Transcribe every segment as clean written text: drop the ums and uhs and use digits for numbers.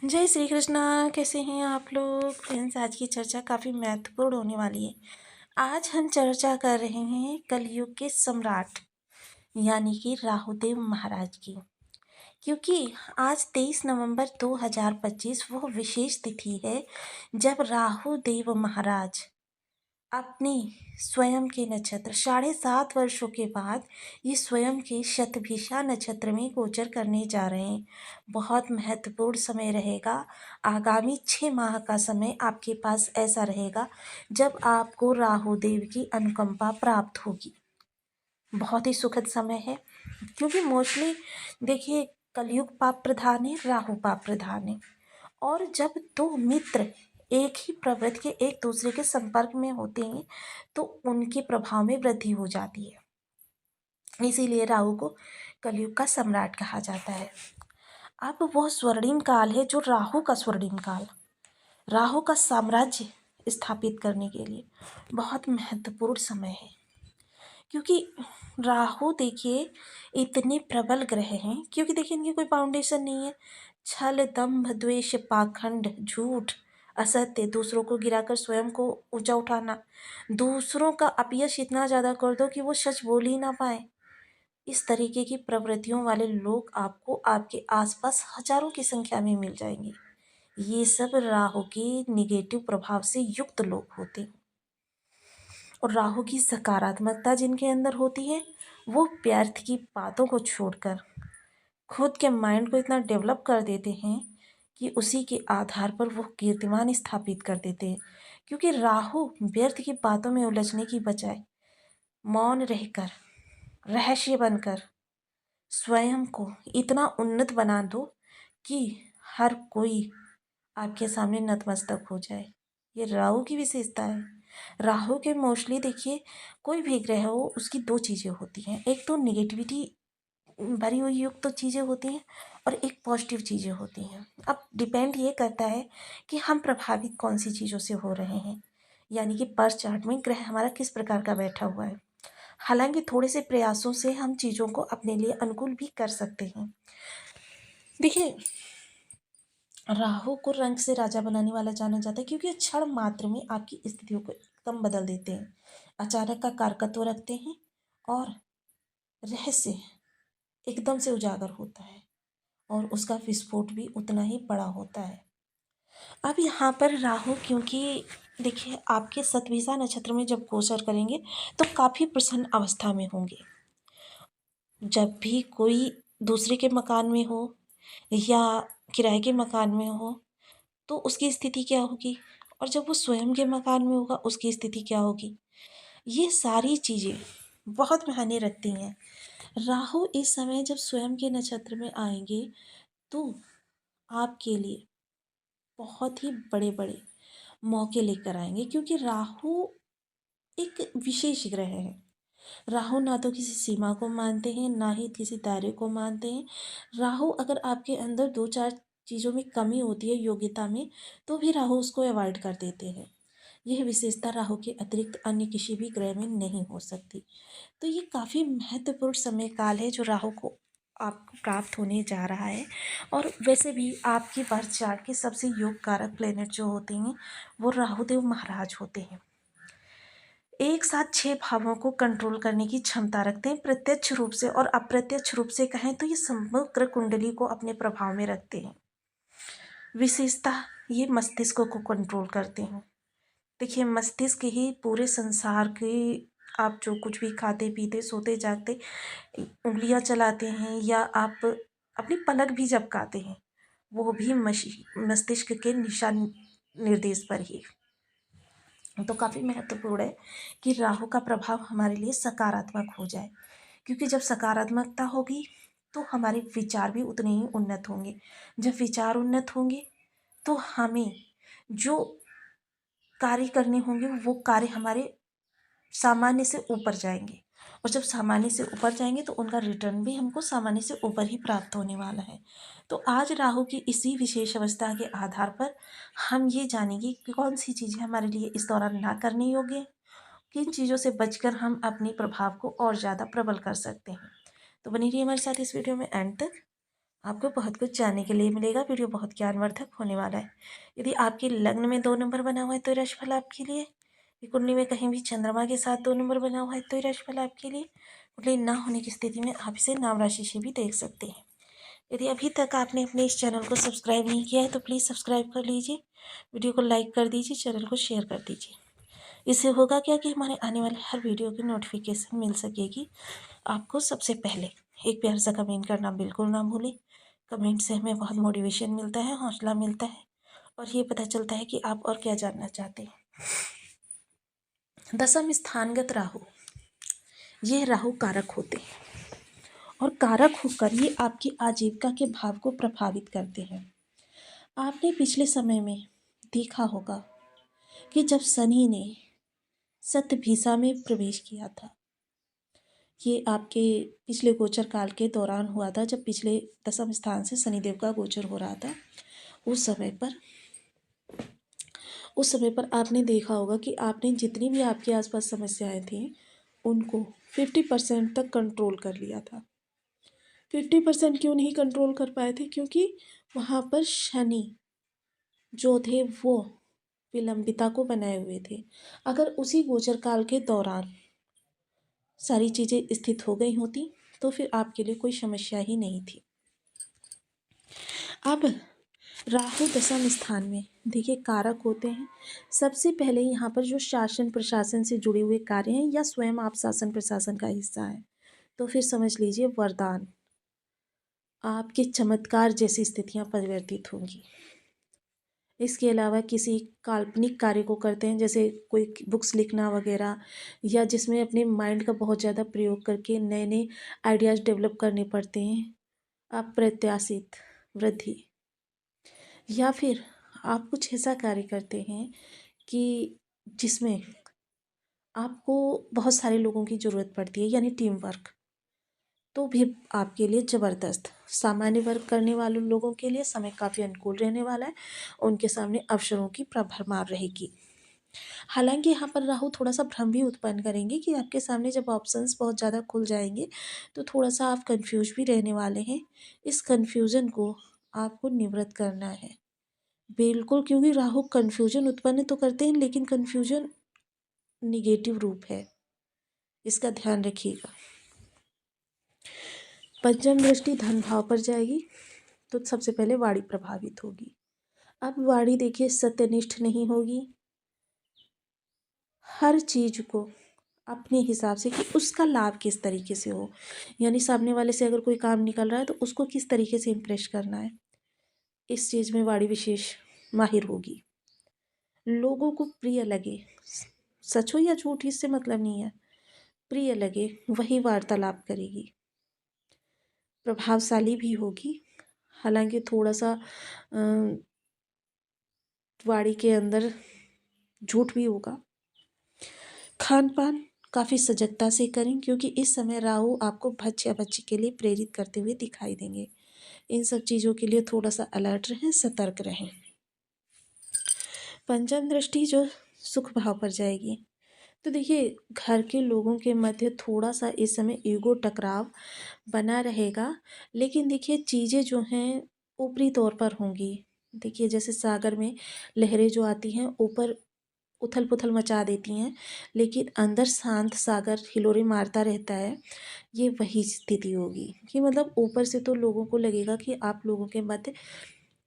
जय श्री कृष्णा। कैसे हैं आप लोग फ्रेंड्स? आज की चर्चा काफ़ी महत्वपूर्ण होने वाली है। आज हम चर्चा कर रहे हैं कलयुग के सम्राट यानी कि राहुदेव महाराज की, क्योंकि आज 23 नवंबर 2025 वो विशेष तिथि है जब राहुदेव महाराज अपने स्वयं के नक्षत्र 7.5 वर्षों के बाद ये स्वयं के शतभिषा नक्षत्र में गोचर करने जा रहे हैं। बहुत महत्वपूर्ण समय रहेगा। आगामी 6 माह का समय आपके पास ऐसा रहेगा जब आपको राहु देव की अनुकंपा प्राप्त होगी। बहुत ही सुखद समय है, क्योंकि मोस्टली देखिए कलयुग पाप प्रधान है, राहु पाप प्रधान है। और जब दो मित्र एक ही प्रवृत्ति के एक दूसरे के संपर्क में होते हैं तो उनके प्रभाव में वृद्धि हो जाती है। इसीलिए राहु को कलयुग का सम्राट कहा जाता है। अब वह स्वर्णिम काल है जो राहु का स्वर्णिम काल, राहु का साम्राज्य स्थापित करने के लिए बहुत महत्वपूर्ण समय है। क्योंकि राहु देखिए इतने प्रबल ग्रह हैं, क्योंकि देखिए इनकी कोई फाउंडेशन नहीं है। छल, दंभ, द्वेष, पाखंड, झूठ, असत्य, दूसरों को गिराकर स्वयं को ऊंचा उठाना, दूसरों का अपयश इतना ज़्यादा कर दो कि वो सच बोल ही ना पाए। इस तरीके की प्रवृत्तियों वाले लोग आपको आपके आसपास हजारों की संख्या में मिल जाएंगे। ये सब राहु के निगेटिव प्रभाव से युक्त लोग होते हैं। और राहु की सकारात्मकता जिनके अंदर होती है वो व्यर्थ की बातों को छोड़कर खुद के माइंड को इतना डेवलप कर देते हैं कि उसी के आधार पर वो कीर्तिमान स्थापित कर देते हैं। क्योंकि राहु व्यर्थ की बातों में उलझने की बजाय मौन रहकर, रहस्य बनकर स्वयं को इतना उन्नत बना दो कि हर कोई आपके सामने नतमस्तक हो जाए। ये राहु की विशेषता है। राहु के मोस्टली देखिए कोई भी ग्रह हो उसकी दो चीज़ें होती हैं, एक तो निगेटिविटी भरी हुई युक्त तो चीज़ें होती हैं और एक पॉजिटिव चीज़ें होती हैं। अब डिपेंड ये करता है कि हम प्रभावित कौन सी चीज़ों से हो रहे हैं, यानी कि बर्थ चार्ट में ग्रह हमारा किस प्रकार का बैठा हुआ है। हालांकि थोड़े से प्रयासों से हम चीज़ों को अपने लिए अनुकूल भी कर सकते हैं। देखिए राहु को रंग से राजा बनाने वाला जाना जाता है, क्योंकि क्षण मात्र में आपकी स्थितियों को एकदम बदल देते हैं, अचानक का कारकत्व रखते हैं और रहस्य एकदम से उजागर होता है और उसका विस्फोट भी उतना ही बड़ा होता है। अब यहाँ पर राहु क्योंकि देखिए आपके शतभिषा नक्षत्र में जब गोचर करेंगे तो काफ़ी प्रसन्न अवस्था में होंगे। जब भी कोई दूसरे के मकान में हो या किराए के मकान में हो तो उसकी स्थिति क्या होगी, और जब वो स्वयं के मकान में होगा उसकी स्थिति क्या होगी। ये सारी चीज़ें बहुत मायने रखती हैं। राहु इस समय जब स्वयं के नक्षत्र में आएंगे तो आपके लिए बहुत ही बड़े बड़े मौके लेकर आएंगे, क्योंकि राहु एक विशेष ग्रह है। राहु ना तो किसी सीमा को मानते हैं ना ही किसी दायरे को मानते हैं। राहु अगर आपके अंदर दो चार चीज़ों में कमी होती है योग्यता में तो भी राहु उसको अवॉइड कर देते हैं। यह विशेषता राहु के अतिरिक्त अन्य किसी भी ग्रह में नहीं हो सकती। तो ये काफ़ी महत्वपूर्ण समय काल है जो राहु को आपको प्राप्त होने जा रहा है। और वैसे भी आपकी बर्थ चार्ट के सबसे योग कारक प्लेनेट जो होते हैं वो राहुदेव महाराज होते हैं। एक साथ 6 भावों को कंट्रोल करने की क्षमता रखते हैं, प्रत्यक्ष रूप से और अप्रत्यक्ष रूप से कहें तो ये समग्र कुंडली को अपने प्रभाव में रखते हैं। विशेषता ये मस्तिष्क को कंट्रोल करते हैं। देखिए मस्तिष्क ही पूरे संसार के, आप जो कुछ भी खाते पीते सोते जागते उंगलियां चलाते हैं या आप अपनी पलक भी झपकाते हैं वो भी मस्तिष्क के निशान निर्देश पर ही। तो काफ़ी महत्वपूर्ण है कि राहु का प्रभाव हमारे लिए सकारात्मक हो जाए, क्योंकि जब सकारात्मकता होगी तो हमारे विचार भी उतने ही उन्नत होंगे। जब विचार उन्नत होंगे तो हमें जो कार्य करने होंगे वो कार्य हमारे सामान्य से ऊपर जाएंगे, और जब सामान्य से ऊपर जाएंगे तो उनका रिटर्न भी हमको सामान्य से ऊपर ही प्राप्त होने वाला है। तो आज राहु की इसी विशेष अवस्था के आधार पर हम ये जानेंगे कि कौन सी चीज़ें हमारे लिए इस दौरान ना करने योग्य हैं, किन चीज़ों से बचकर हम अपने प्रभाव को और ज़्यादा प्रबल कर सकते हैं। तो बनी रहिए हमारे साथ इस वीडियो में एंड तक। आपको बहुत कुछ जानने के लिए मिलेगा। वीडियो बहुत ज्ञानवर्धक होने वाला है। यदि आपके लग्न में 2 नंबर बना हुआ है तो ये राशिफल आपके लिए। यदि कुंडली में कहीं भी चंद्रमा के साथ 2 नंबर बना हुआ है तो ये राशिफल आपके लिए। कुंडली ना होने की स्थिति में आप इसे नाम राशि से भी देख सकते हैं। यदि अभी तक आपने अपने इस चैनल को सब्सक्राइब नहीं किया है तो प्लीज़ सब्सक्राइब कर लीजिए, वीडियो को लाइक कर दीजिए, चैनल को शेयर कर दीजिए। इससे होगा क्या कि हमारे आने वाले हर वीडियो की नोटिफिकेशन मिल सकेगी आपको सबसे पहले। एक प्यार सा कमेंट करना बिल्कुल ना भूलें। कमेंट से हमें बहुत मोटिवेशन मिलता है, हौसला मिलता है और ये पता चलता है कि आप और क्या जानना चाहते हैं। दशम स्थानगत राहु, ये राहु कारक होते हैं और कारक होकर ये आपकी आजीविका के भाव को प्रभावित करते हैं। आपने पिछले समय में देखा होगा कि जब शनि ने शतभिषा में प्रवेश किया था, ये आपके पिछले गोचर काल के दौरान हुआ था, जब पिछले दशम स्थान से शनिदेव का गोचर हो रहा था। उस समय पर आपने देखा होगा कि आपने जितनी भी आपके आसपास समस्याएं थी उनको 50% तक कंट्रोल कर लिया था। 50% क्यों नहीं कंट्रोल कर पाए थे? क्योंकि वहाँ पर शनि जो थे वो विलंबिता को बनाए हुए थे। अगर उसी गोचर काल के दौरान सारी चीज़ें स्थित हो गई होती तो फिर आपके लिए कोई समस्या ही नहीं थी। अब राहु दशम स्थान में देखिए कारक होते हैं। सबसे पहले यहाँ पर जो शासन प्रशासन से जुड़े हुए कार्य हैं या स्वयं आप शासन प्रशासन का हिस्सा हैं तो फिर समझ लीजिए वरदान, आपके चमत्कार जैसी स्थितियाँ परिवर्तित होंगी। इसके अलावा किसी काल्पनिक कार्य को करते हैं, जैसे कोई बुक्स लिखना वगैरह, या जिसमें अपने माइंड का बहुत ज़्यादा प्रयोग करके नए नए आइडियाज़ डेवलप करने पड़ते हैं, अप्रत्याशित वृद्धि। या फिर आप कुछ ऐसा कार्य करते हैं कि जिसमें आपको बहुत सारे लोगों की ज़रूरत पड़ती है, यानी टीम वर्क, तो भी आपके लिए ज़बरदस्त। सामान्य वर्क करने वाले लोगों के लिए समय काफ़ी अनुकूल रहने वाला है, उनके सामने अवसरों की भरमार रहेगी। हालांकि यहाँ पर राहु थोड़ा सा भ्रम भी उत्पन्न करेंगे कि आपके सामने जब ऑप्शंस बहुत ज़्यादा खुल जाएंगे तो थोड़ा सा आप कंफ्यूज भी रहने वाले हैं। इस कन्फ्यूज़न को आपको निवृत्त करना है बिल्कुल, क्योंकि राहु कन्फ्यूजन उत्पन्न तो करते हैं लेकिन कन्फ्यूजन निगेटिव रूप है, इसका ध्यान रखिएगा। पंचम दृष्टि धन भाव पर जाएगी तो सबसे पहले वाणी प्रभावित होगी। अब वाणी देखिए सत्यनिष्ठ नहीं होगी, हर चीज को अपने हिसाब से कि उसका लाभ किस तरीके से हो, यानी सामने वाले से अगर कोई काम निकल रहा है तो उसको किस तरीके से इम्प्रेस करना है, इस चीज़ में वाणी विशेष माहिर होगी। लोगों को प्रिय लगे, सच हो या झूठ इससे मतलब नहीं है, प्रिय लगे वही वार्तालाप करेगी। प्रभावशाली भी होगी, हालांकि थोड़ा सा वाणी के अंदर झूठ भी होगा। खान पान काफ़ी सजगता से करें, क्योंकि इस समय राहु आपको भक्ष्य या भक्ष्य के लिए प्रेरित करते हुए दिखाई देंगे। इन सब चीज़ों के लिए थोड़ा सा अलर्ट रहें, सतर्क रहें। पंचम दृष्टि जो सुख भाव पर जाएगी तो देखिए घर के लोगों के मध्य थोड़ा सा इस समय ईगो टकराव बना रहेगा, लेकिन देखिए चीज़ें जो हैं ऊपरी तौर पर होंगी। देखिए जैसे सागर में लहरें जो आती हैं ऊपर उथल पुथल मचा देती हैं, लेकिन अंदर शांत सागर हिलोरे मारता रहता है। ये वही स्थिति होगी कि मतलब ऊपर से तो लोगों को लगेगा कि आप लोगों के मध्य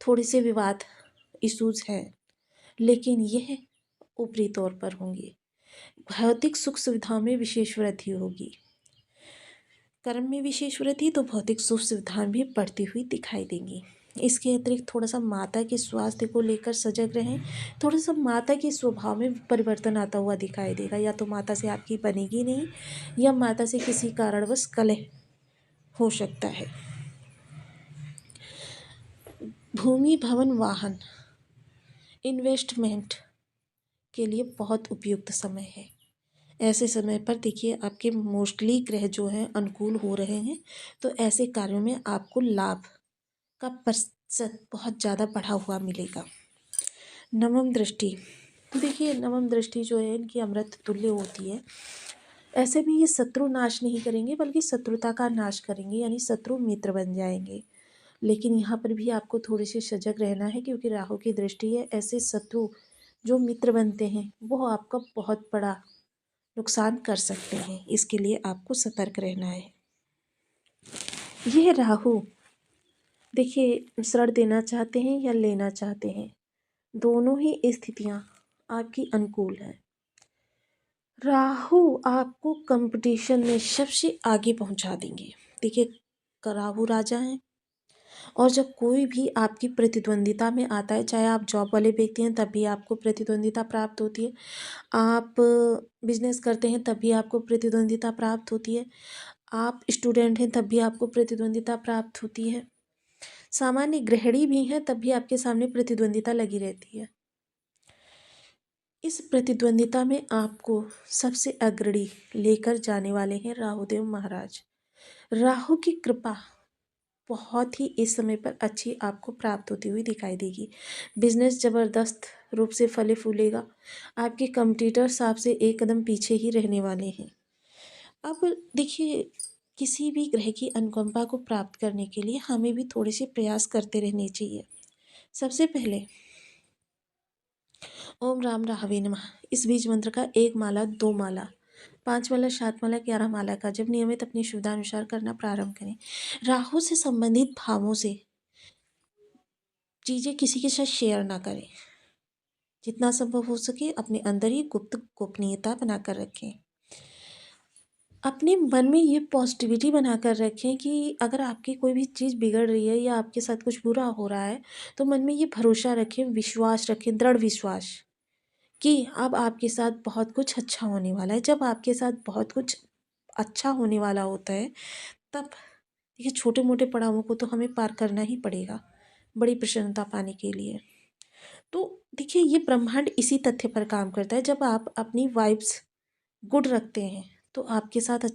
थोड़े से विवाद इश्यूज हैं, लेकिन यह ऊपरी तौर पर होंगे। भौतिक सुख सुविधाओं में विशेष वृद्धि होगी, कर्म में विशेष वृद्धि तो भौतिक सुख सुविधाएं भी बढ़ती हुई दिखाई देंगी। इसके अतिरिक्त थोड़ा सा माता के स्वास्थ्य को लेकर सजग रहें। थोड़ा सा माता के स्वभाव में परिवर्तन आता हुआ दिखाई देगा, या तो माता से आपकी बनेगी नहीं या माता से किसी कारणवश कलह हो सकता है। भूमि भवन वाहन इन्वेस्टमेंट के लिए बहुत उपयुक्त समय है। ऐसे समय पर देखिए आपके मोस्टली ग्रह जो हैं अनुकूल हो रहे हैं, तो ऐसे कार्यों में आपको लाभ का प्रतिशत बहुत ज़्यादा बढ़ा हुआ मिलेगा। नवम दृष्टि देखिए, नवम दृष्टि जो है इनकी अमृत तुल्य होती है। ऐसे में ये शत्रु नाश नहीं करेंगे बल्कि शत्रुता का नाश करेंगे, यानी शत्रु मित्र बन जाएंगे। लेकिन यहाँ पर भी आपको थोड़े से सजग रहना है, क्योंकि राहु की दृष्टि है। ऐसे शत्रु जो मित्र बनते हैं वो आपका बहुत बड़ा नुकसान कर सकते हैं, इसके लिए आपको सतर्क रहना है। यह राहु देखिए, ऋण देना चाहते हैं या लेना चाहते हैं, दोनों ही स्थितियाँ आपकी अनुकूल हैं। राहु आपको कंपटीशन में सबसे आगे पहुंचा देंगे। देखिए, राहु राजा हैं, और जब कोई भी आपकी प्रतिद्वंदिता में आता है, चाहे आप जॉब वाले व्यक्ति हैं तब भी आपको प्रतिद्वंदिता प्राप्त होती है, आप बिजनेस करते हैं तब भी आपको प्रतिद्वंदिता प्राप्त होती है, आप स्टूडेंट हैं तब भी आपको प्रतिद्वंदिता प्राप्त होती है, सामान्य गृहिणी भी हैं तब भी आपके सामने प्रतिद्वंदिता लगी रहती है। इस प्रतिद्वंदिता में आपको सबसे अग्रणी लेकर जाने वाले हैं राहुदेव महाराज। राहु की कृपा बहुत ही इस समय पर अच्छी आपको प्राप्त होती हुई दिखाई देगी। बिजनेस ज़बरदस्त रूप से फले फूलेगा। आपके कॉम्पिटिटर्स आपसे एक कदम पीछे ही रहने वाले हैं। अब देखिए, किसी भी ग्रह की अनुकंपा को प्राप्त करने के लिए हमें भी थोड़े से प्रयास करते रहने चाहिए। सबसे पहले ओम राम राहवे नमः इस बीज मंत्र का 1 माला, 2 माला, 5 माला, 7 माला, 11 माला का जब नियमित अपनी सुविधानुसार करना प्रारंभ करें। राहु से संबंधित भावों से चीज़ें किसी के साथ शेयर ना करें। जितना संभव हो सके अपने अंदर ही गुप्त गोपनीयता बनाकर रखें। अपने मन में ये पॉजिटिविटी बनाकर रखें कि अगर आपकी कोई भी चीज़ बिगड़ रही है या आपके साथ कुछ बुरा हो रहा है, तो मन में ये भरोसा रखें, विश्वास रखें, दृढ़ विश्वास कि अब आपके साथ बहुत कुछ अच्छा होने वाला है। जब आपके साथ बहुत कुछ अच्छा होने वाला होता है, तब देखिए, छोटे मोटे पड़ावों को तो हमें पार करना ही पड़ेगा बड़ी प्रसन्नता पाने के लिए। तो देखिए, ये ब्रह्मांड इसी तथ्य पर काम करता है, जब आप अपनी वाइब्स गुड रखते हैं तो आपके साथ अच्छा